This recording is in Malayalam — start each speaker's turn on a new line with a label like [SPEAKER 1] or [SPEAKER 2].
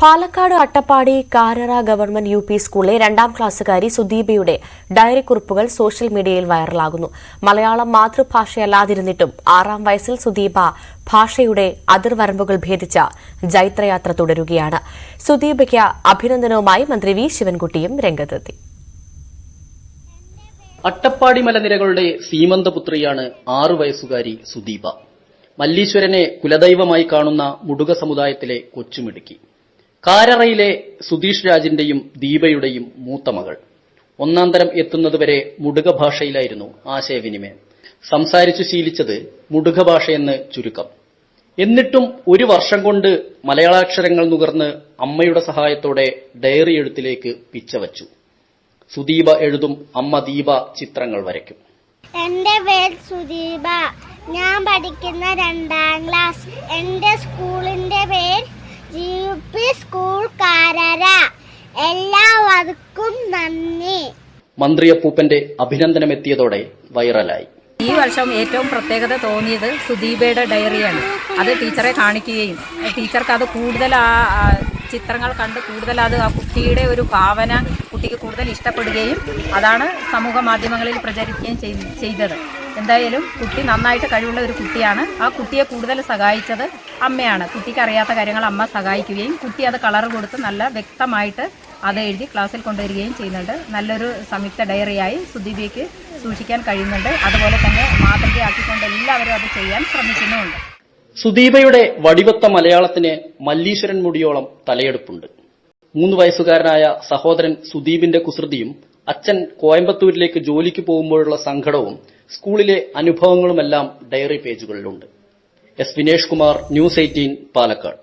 [SPEAKER 1] Palakkad Attappadi കാരറ government U P സ്കൂളിലെ 2ാം ക്ലാസ്സുകാരി സുദീപയുടെ ഡയറി കുറിപ്പുകൾ സോഷ്യൽ മീഡിയയിൽ വൈറലാകുന്നു. മലയാളം മാതൃഭാഷയല്ലാതിരുന്നിട്ടും 6ാം വയസ്സിൽ സുദീപ ഭാഷയുടെ അതിർവരമ്പുകൾ ഭേദിച്ച ജൈത്രയാത്ര തുടരുകയാണ്. സുദീപയ്ക്ക് അഭിനന്ദനവുമായി മന്ത്രി വി ശിവൻകുട്ടിയും രംഗത്തെത്തി.
[SPEAKER 2] അട്ടപ്പാടി മലനിരകളുടെ സീമന്തപുത്രിയാണ് 6 വയസ്സുകാരി സുദീപ. മല്ലീശ്വരനെ കുലദൈവമായി കാണുന്ന മുടുക സമുദായത്തിലെ കൊച്ചുമിടുക്കി. കാരറയിലെ സുധീഷ് രാജിന്റെയും ദീപയുടെയും മൂത്ത മകൾ. 1ാം തരം എത്തുന്നതുവരെ മുടുക ഭാഷയിലായിരുന്നു ആശയവിനിമയം. സംസാരിച്ചു ശീലിച്ചത് മുടുക ഭാഷയെന്ന് ചുരുക്കം. എന്നിട്ടും 1 വർഷം കൊണ്ട് മലയാളാക്ഷരങ്ങൾ നുകർന്ന് അമ്മയുടെ സഹായത്തോടെ ഡയറി എഴുത്തിലേക്ക് പിച്ചവച്ചു. സുദീപ എഴുതും, അമ്മ ദീപ ചിത്രങ്ങൾ വരയ്ക്കും.
[SPEAKER 3] എന്റെ പേര് സുദീപ. ഞാൻ പഠിക്കുന്ന 2ാം ക്ലാസ്. എന്റെ സ്കൂളിന്റെ പേര് GUP സ്കൂൾ കാരറ. എല്ലാവർക്കും നന്ദി.
[SPEAKER 2] മന്ത്രി അപ്പൂപ്പന്റെ അഭിനന്ദനമെത്തിയതോടെ വൈറലായി.
[SPEAKER 4] ഈ വർഷം ഏറ്റവും പ്രത്യേകത തോന്നിയത് സുദീപയുടെ ഡയറിയാണ്. അത് ടീച്ചറെ കാണിക്കുകയും ടീച്ചർക്ക് അത് കൂടുതൽ ചിത്രങ്ങൾ കണ്ട് കൂടുതൽ അത് ആ കുട്ടിയുടെ ഒരു ഭാവന കുട്ടിക്ക് കൂടുതൽ ഇഷ്ടപ്പെടുകയും അതാണ് സമൂഹ മാധ്യമങ്ങളിൽ പ്രചരിക്കുകയും ചെയ്തത്. എന്തായാലും കുട്ടി നന്നായിട്ട് കഴിവുള്ള ഒരു കുട്ടിയാണ്. ആ കുട്ടിയെ കൂടുതൽ സഹായിച്ചത് അമ്മയാണ്. കുട്ടിക്ക് അറിയാത്ത കാര്യങ്ങൾ അമ്മ സഹായിക്കുകയും കുട്ടി അത് കളർ കൊടുത്ത് നല്ല വ്യക്തമായിട്ട് അത് എഴുതി ക്ലാസ്സിൽ കൊണ്ടുവരികയും ചെയ്യുന്നുണ്ട്. നല്ലൊരു സംയുക്ത ഡയറിയായി സുദീപയ്ക്ക് സൂക്ഷിക്കാൻ കഴിയുന്നുണ്ട്. അതുപോലെ തന്നെ മാതൃകയാക്കിക്കൊണ്ട് എല്ലാവരും അത് ചെയ്യാൻ ശ്രമിക്കുന്നുമുണ്ട്.
[SPEAKER 2] സുദീപയുടെ വടിവത്ത മലയാളത്തിന് മല്ലീശ്വരൻ മുടിയോളം തലയെടുപ്പുണ്ട്. 3 വയസ്സുകാരനായ സഹോദരൻ സുദീപിന്റെ കുസൃതിയും അച്ഛൻ കോയമ്പത്തൂരിലേക്ക് ജോലിക്ക് പോകുമ്പോഴുള്ള സങ്കടവും സ്കൂളിലെ അനുഭവങ്ങളുമെല്ലാം ഡയറി പേജുകളിലുണ്ട്. S Vinesh Kumar, news 18, Palakkad.